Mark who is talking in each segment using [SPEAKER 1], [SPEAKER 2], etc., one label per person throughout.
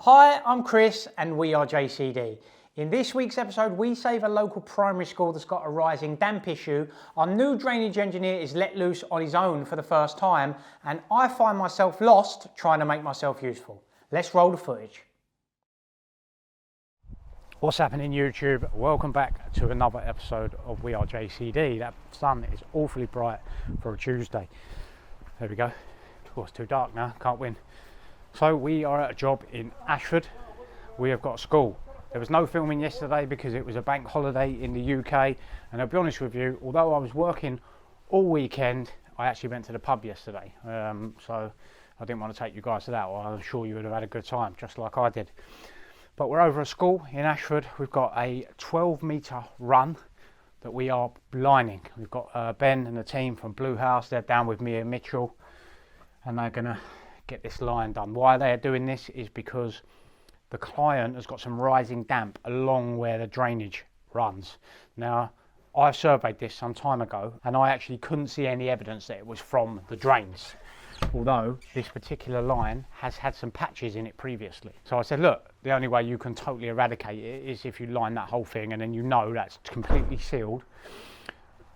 [SPEAKER 1] Hi, I'm Chris and we are JCD. In this week's episode, we save a local primary school that's got a rising damp issue. Our new drainage engineer is let loose on his own for the first time, and I find myself lost trying to make myself useful. Let's roll the footage. What's happening, YouTube? Welcome back to another episode of We Are JCD. That sun is awfully bright for a Tuesday. There we go. Oh, it's too dark now, can't win. So we are at a job in Ashford. We have got a school. There was no filming yesterday because it was a bank holiday in the UK, and I'll be honest with you, although I was working all weekend, I actually went to the pub yesterday. So I didn't want to take you guys to that, or I'm sure you would have had a good time, just like I did. But we're over at school in Ashford. We've got a 12-metre run that we are lining. We've got Ben and the team from Blue House. They're down with me and Mitchell, and they're going to get this line done. Why they're doing this is because the client has got some rising damp along where the drainage runs. Now, I surveyed this some time ago, and I actually couldn't see any evidence that it was from the drains, although this particular line has had some patches in it previously. So I said, look, the only way you can totally eradicate it is if you line that whole thing, and then you know that's completely sealed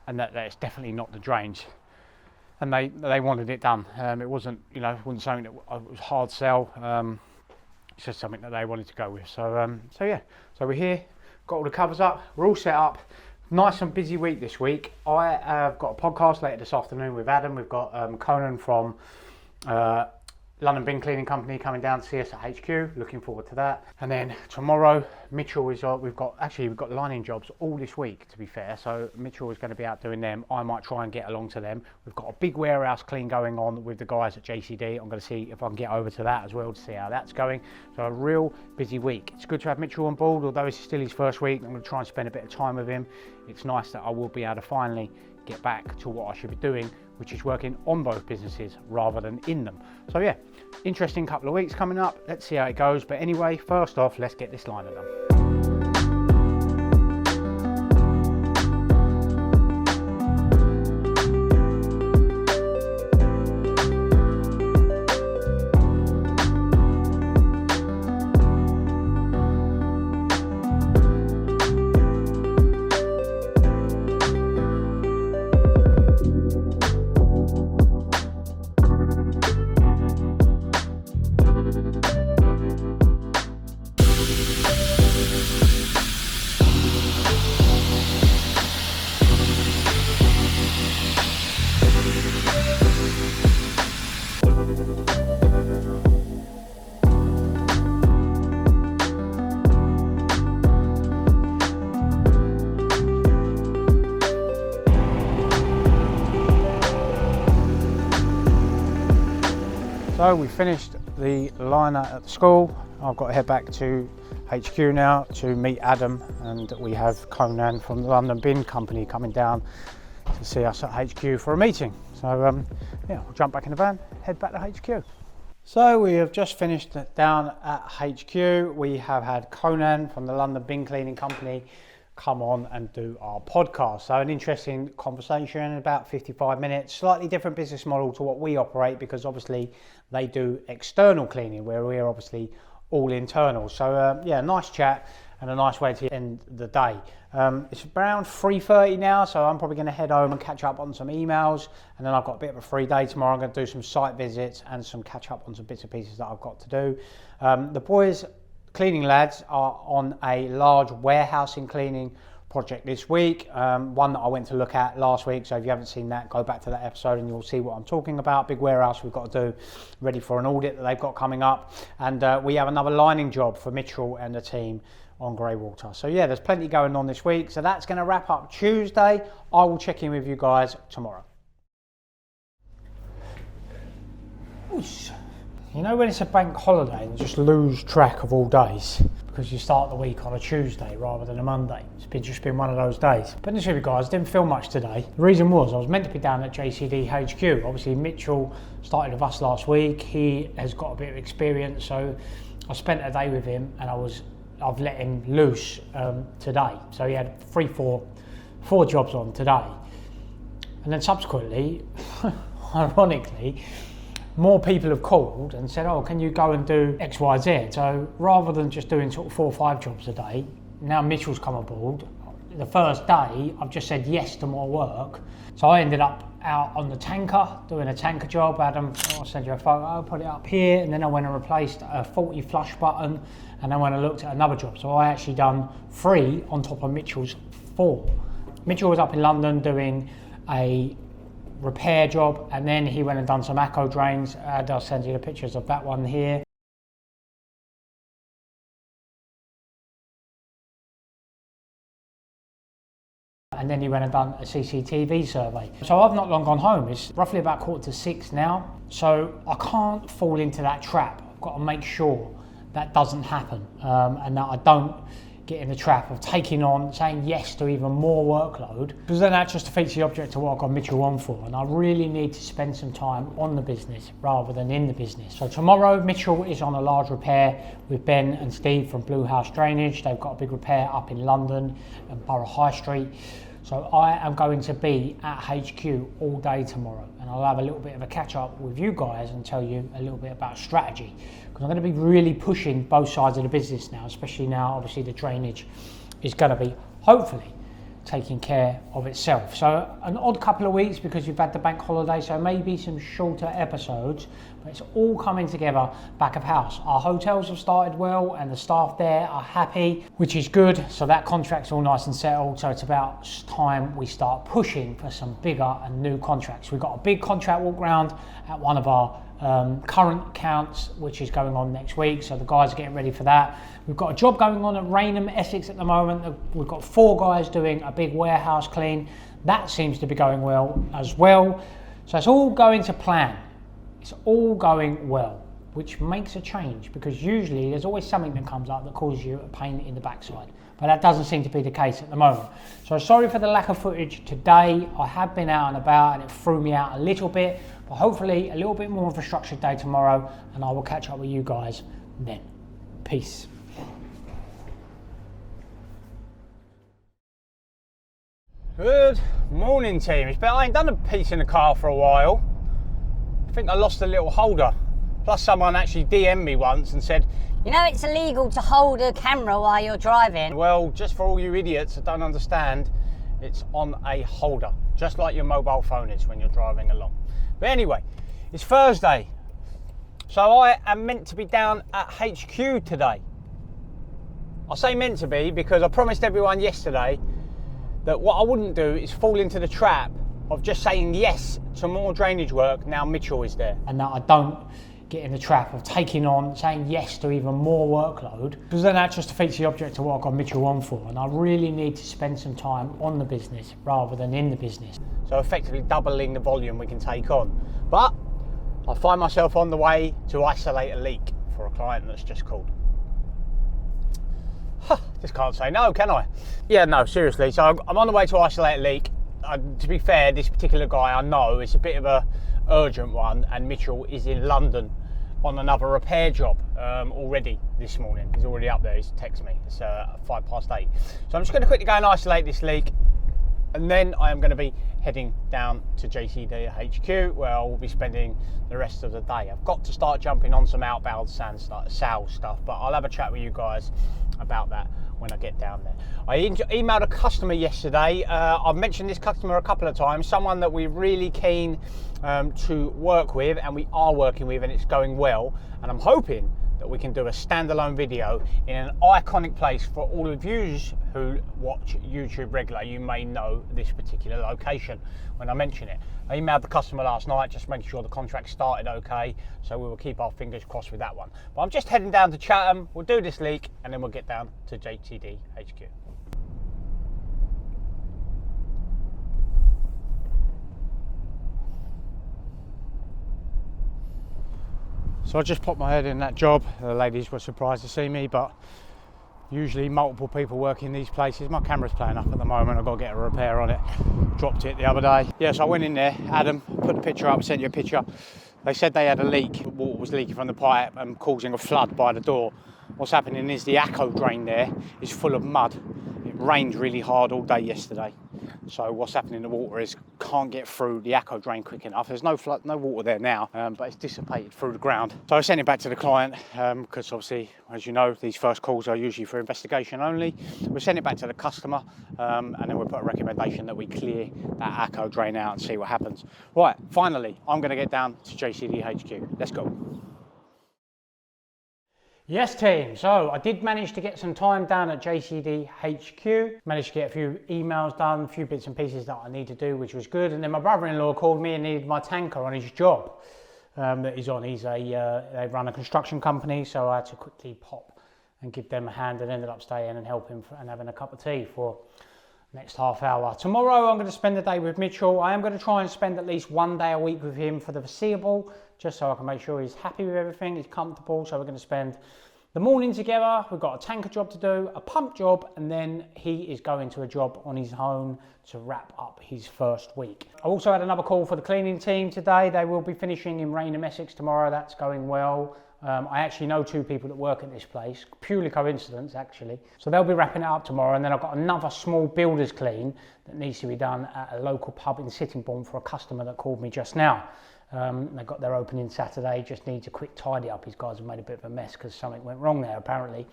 [SPEAKER 1] and that it's definitely not the drains. And they wanted it done. It wasn't, wasn't something that it was hard sell. It's just something that they wanted to go with. So yeah. So we're here, got all the covers up, we're all set up. Nice and busy week this week. I have got a podcast later this afternoon with Adam. We've got Conan from London Bin Cleaning Company coming down to see us at HQ. Looking forward to that. And then tomorrow, Mitchell is. We've got lining jobs all this week, to be fair. So Mitchell is going to be out doing them. I might try and get along to them. We've got a big warehouse clean going on with the guys at JCD. I'm going to see if I can get over to that as well to see how that's going. So a real busy week. It's good to have Mitchell on board, although it's still his first week. I'm going to try and spend a bit of time with him. It's nice that I will be able to finally get back to what I should be doing, which is working on both businesses rather than in them. So yeah, interesting couple of weeks coming up. Let's see how it goes. But anyway, first off, let's get this liner done. So we finished the liner at the school. I've got to head back to HQ now to meet Adam, and we have Conan from the London Bin Company coming down to see us at HQ for a meeting. So yeah, we'll jump back in the van, head back to HQ. So we have just finished down at HQ. We have had Conan from the London Bin Cleaning Company come on and do our podcast. So an interesting conversation, about 55 minutes, slightly different business model to what we operate, because obviously they do external cleaning where we're obviously all internal. So yeah, nice chat and a nice way to end the day. It's around 3:30 now, so I'm probably going to head home and catch up on some emails, and then I've got a bit of a free day tomorrow. I'm going to do some site visits and some catch up on some bits and pieces that I've got to do. The boys, cleaning lads, are on a large warehousing cleaning project this week, one that I went to look at last week. So if you haven't seen that, go back to that episode and you'll see what I'm talking about. Big warehouse we've got to do, ready for an audit that they've got coming up, and we have another lining job for Mitchell and the team on Greywater. So yeah, there's plenty going on this week. So that's going to wrap up Tuesday. I will check in with you guys tomorrow. Oosh. You know when it's a bank holiday and you just lose track of all days because you start the week on a Tuesday rather than a Monday? It's just been one of those days. But honest with you guys, I didn't film much today. The reason was I was meant to be down at JCD HQ. Obviously Mitchell started with us last week. He has got a bit of experience, so I spent a day with him, and I've let him loose today. So he had four jobs on today. And then subsequently, ironically, more people have called and said, oh, can you go and do X, Y, Z? So rather than just doing sort of 4 or 5 jobs a day, now Mitchell's come aboard. The first day, I've just said yes to more work. So I ended up out on the tanker, doing a tanker job. Adam, I'll send you a photo, I'll put it up here. And then I went and replaced a faulty flush button. And then when I looked at another job, so I actually done 3 on top of Mitchell's 4. Mitchell was up in London doing a repair job, and then he went and done some ACO drains. I'll send you the pictures of that one here. And then he went and done a CCTV survey. So I've not long gone home. It's roughly about 5:45 now. So I can't fall into that trap. I've got to make sure that doesn't happen, and that I don't get in the trap of taking on, saying yes to even more workload, because then that just defeats the object of what I've got Mitchell on for. And I really need to spend some time on the business rather than in the business. So tomorrow, Mitchell is on a large repair with Ben and Steve from Blue House Drainage. They've got a big repair up in London and Borough High Street. So I am going to be at HQ all day tomorrow, and I'll have a little bit of a catch up with you guys and tell you a little bit about strategy, because I'm going to be really pushing both sides of the business now, especially now obviously the drainage is going to be hopefully taking care of itself. So an odd couple of weeks because we've had the bank holiday, so maybe some shorter episodes, but it's all coming together back of house. Our hotels have started well and the staff there are happy, which is good. So that contract's all nice and settled. So it's about time we start pushing for some bigger and new contracts. We've got a big contract walk round at one of our current accounts, which is going on next week. So the guys are getting ready for that. We've got a job going on at Rainham, Essex at the moment. We've got 4 guys doing a big warehouse clean. That seems to be going well as well. So it's all going to plan. It's all going well, which makes a change, because usually there's always something that comes up that causes you a pain in the backside. But that doesn't seem to be the case at the moment. So sorry for the lack of footage today. I have been out and about and it threw me out a little bit, but hopefully a little bit more of a structured day tomorrow, and I will catch up with you guys then. Peace. Good morning, team. I ain't done a piece in the car for a while. I think I lost a little holder. Plus someone actually DM'd me once and said,
[SPEAKER 2] you know it's illegal to hold a camera while you're driving.
[SPEAKER 1] Well, just for all you idiots that don't understand, it's on a holder, just like your mobile phone is when you're driving along. But anyway, it's Thursday, so I am meant to be down at HQ today. I say meant to be because I promised everyone yesterday that what I wouldn't do is fall into the trap of just saying yes to more drainage work now Mitchell is there, and that I don't get in the trap of taking on, saying yes to even more workload, because then that just defeats the object of what I've got Mitchell on for. And I really need to spend some time on the business rather than in the business. So effectively doubling the volume we can take on. But I find myself on the way to isolate a leak for a client that's just called. Just can't say no, can I? Yeah, no, seriously. So I'm on the way to isolate a leak. To be fair, this particular guy I know it's a bit of a urgent one, and Mitchell is in London on another repair job already this morning. He's already up there. He's texted me. It's 8:05. So I'm just going to quickly go and isolate this leak, and then I am going to be heading down to JCD HQ, where I will be spending the rest of the day. I've got to start jumping on some outbound sales stuff, but I'll have a chat with you guys about that when I get down there. I emailed a customer yesterday. I've mentioned this customer a couple of times, someone that we're really keen to work with, and we are working with, and it's going well, and I'm hoping that we can do a standalone video in an iconic place. For all of you who watch YouTube regularly, you may know this particular location when I mention it. I emailed the customer last night, just making sure the contract started okay, so we will keep our fingers crossed with that one. But I'm just heading down to Chatham, we'll do this leak, and then we'll get down to JCD HQ. So I just popped my head in that job. The ladies were surprised to see me, but usually multiple people work in these places. My camera's playing up at the moment. I've got to get a repair on it. Dropped it the other day. Yeah, so I went in there. Adam put the picture up, sent you a picture. They said they had a leak. Water was leaking from the pipe and causing a flood by the door. What's happening is the ACO drain there is full of mud. It rained really hard all day yesterday. So what's happening in the water is can't get through the ACO drain quick enough. There's no flood, no water there now, but it's dissipated through the ground. So I sent it back to the client because obviously, as you know, these first calls are usually for investigation only. We send it back to the customer and then we'll put a recommendation that we clear that ACO drain out and see what happens. Right, finally, I'm going to get down to JCD HQ. Let's go. Yes team, so I did manage to get some time down at JCD HQ, managed to get a few emails done, a few bits and pieces that I need to do, which was good. And then my brother-in-law called me and needed my tanker on his job that he's on. They run a construction company, so I had to quickly pop and give them a hand, and ended up staying and helping and having a cup of tea for next half hour. Tomorrow I'm going to spend the day with Mitchell. I am going to try and spend at least one day a week with him for the foreseeable, just so I can make sure he's happy with everything, he's comfortable. So we're going to spend the morning together. We've got a tanker job to do, a pump job, and then he is going to a job on his own to wrap up his first week. I also had another call for the cleaning team today. They will be finishing in Rainham, Essex tomorrow. That's going well. I actually know two people that work at this place, purely coincidence actually. So they'll be wrapping it up tomorrow, and then I've got another small builder's clean that needs to be done at a local pub in Sittingbourne for a customer that called me just now. They got their opening Saturday, just needs a quick tidy up. These guys have made a bit of a mess because something went wrong there apparently.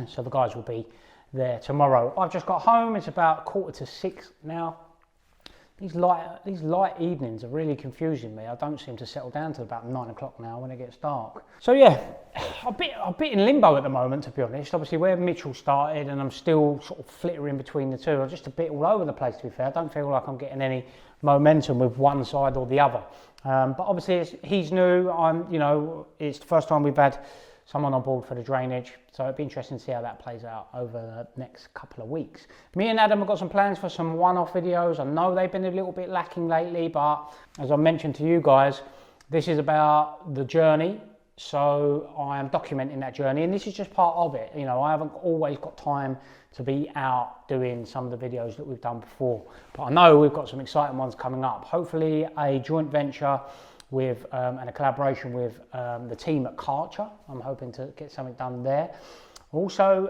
[SPEAKER 1] So the guys will be there tomorrow. I've just got home, it's about 5:45 now. These light evenings are really confusing me. I don't seem to settle down till about 9 o'clock now when it gets dark. So yeah, I'm a bit in limbo at the moment, to be honest. Obviously where Mitchell started, and I'm still sort of flittering between the two. I'm just a bit all over the place, to be fair. I don't feel like I'm getting any momentum with one side or the other. But obviously he's new. It's the first time we've had someone on board for the drainage, so it'd be interesting to see how that plays out over the next couple of weeks. Me and Adam have got some plans for some one-off videos. I know they've been a little bit lacking lately, but as I mentioned to you guys, this is about the journey, so I am documenting that journey, and this is just part of it. I haven't always got time to be out doing some of the videos that we've done before, but I know we've got some exciting ones coming up. Hopefully a joint venture with and a collaboration with the team at Karcher. I'm hoping to get something done there. Also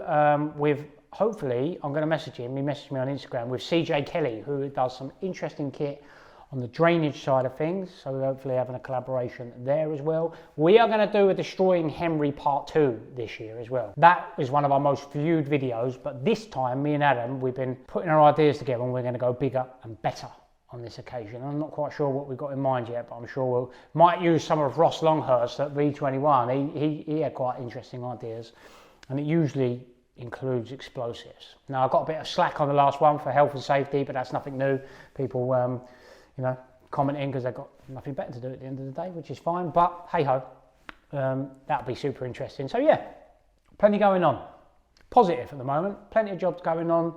[SPEAKER 1] hopefully, I'm going to message him. He messaged me on Instagram with CJ Kelly, who does some interesting kit on the drainage side of things. So we're hopefully having a collaboration there as well. We are going to do a Destroying Henry Part 2 this year as well. That is one of our most viewed videos, but this time, me and Adam, we've been putting our ideas together and we're going to go bigger and better on this occasion. I'm not quite sure what we've got in mind yet, but I'm sure we might use some of Ross Longhurst at V21. He had quite interesting ideas, and it usually includes explosives. Now, I got a bit of slack on the last one for health and safety, but that's nothing new. People, commenting because they've got nothing better to do at the end of the day, which is fine, but hey ho, that'll be super interesting. So yeah, plenty going on. Positive at the moment, plenty of jobs going on,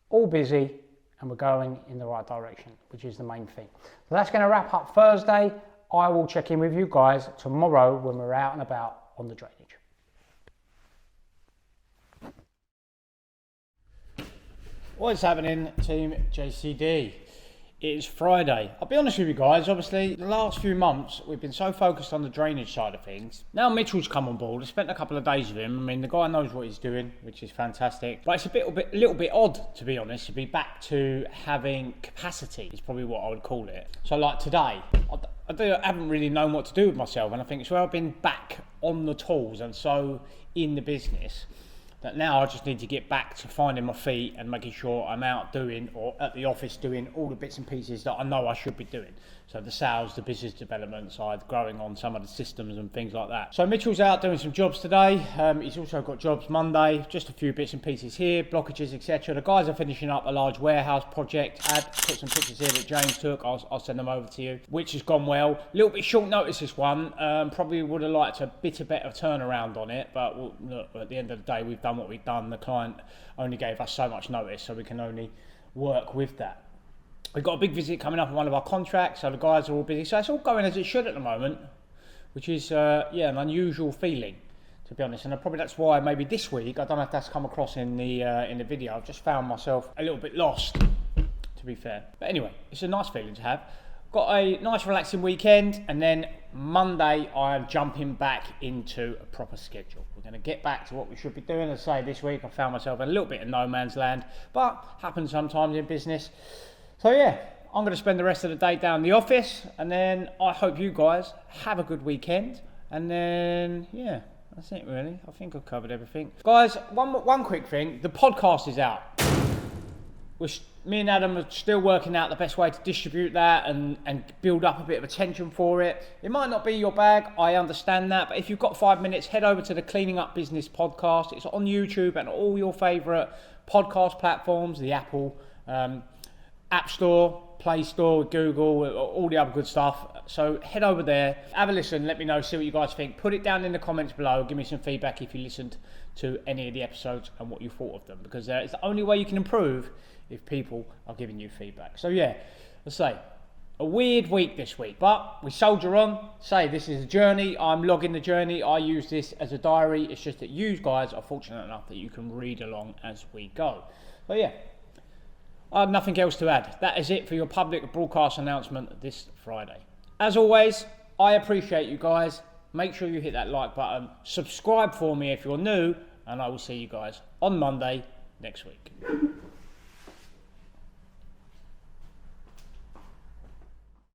[SPEAKER 1] all busy, and we're going in the right direction, which is the main thing. So that's going to wrap up Thursday. I will check in with you guys tomorrow when we're out and about on the drainage. What's happening, Team JCD? It is Friday. I'll be honest with you guys, obviously the last few months we've been so focused on the drainage side of things. Now Mitchell's come on board. I spent a couple of days with him. I mean, the guy knows what he's doing, which is fantastic. But it's a little bit odd, to be honest, to be back to having capacity is probably what I would call it. So like today, I haven't really known what to do with myself, and I think it's where I've been back on the tools and so in the business that now I just need to get back to finding my feet and making sure I'm out doing, or at the office doing, all the bits and pieces that I know I should be doing. So the sales, the business development side, growing on some of the systems and things like that. So Mitchell's out doing some jobs today. He's also got jobs Monday, just a few bits and pieces here, blockages, etc. The guys are finishing up a large warehouse project. Put some pictures here that James took. I'll send them over to you, which has gone well. A little bit short notice this one. Probably would have liked a bit of better turnaround on it, but look, at the end of the day, we've done what we've done. The client only gave us so much notice, so we can only work with that. We've got a big visit coming up on one of our contracts, so the guys are all busy. So it's all going as it should at the moment, which is an unusual feeling, to be honest. And probably that's why maybe this week, I don't know if that's come across in the video, I've just found myself a little bit lost, to be fair. But anyway, it's a nice feeling to have. Got a nice relaxing weekend, and then Monday I'm jumping back into a proper schedule. We're going to get back to what we should be doing. As I say, this week I found myself in a little bit of no man's land, but happens sometimes in business. So yeah, I'm going to spend the rest of the day down in the office, and then I hope you guys have a good weekend. And then yeah, that's it really. I think I've covered everything. Guys, one quick thing. The podcast is out. Me and Adam are still working out the best way to distribute that and build up a bit of attention for it. It might not be your bag, I understand that, but if you've got 5 minutes, head over to the Cleaning Up Business podcast. It's on YouTube and all your favourite podcast platforms, the Apple App Store, Play Store, Google, all the other good stuff. So head over there, have a listen, let me know, see what you guys think. Put it down in the comments below, give me some feedback if you listened to any of the episodes and what you thought of them, because it's the only way you can improve if people are giving you feedback. So yeah, let's say a weird week this week, but we soldier on. Say this is a journey. I'm logging the journey. I use this as a diary. It's just that you guys are fortunate enough that you can read along as we go. So yeah, I have nothing else to add. That is it for your public broadcast announcement this Friday. As always, I appreciate you guys. Make sure you hit that like button. Subscribe for me if you're new, and I will see you guys on Monday next week.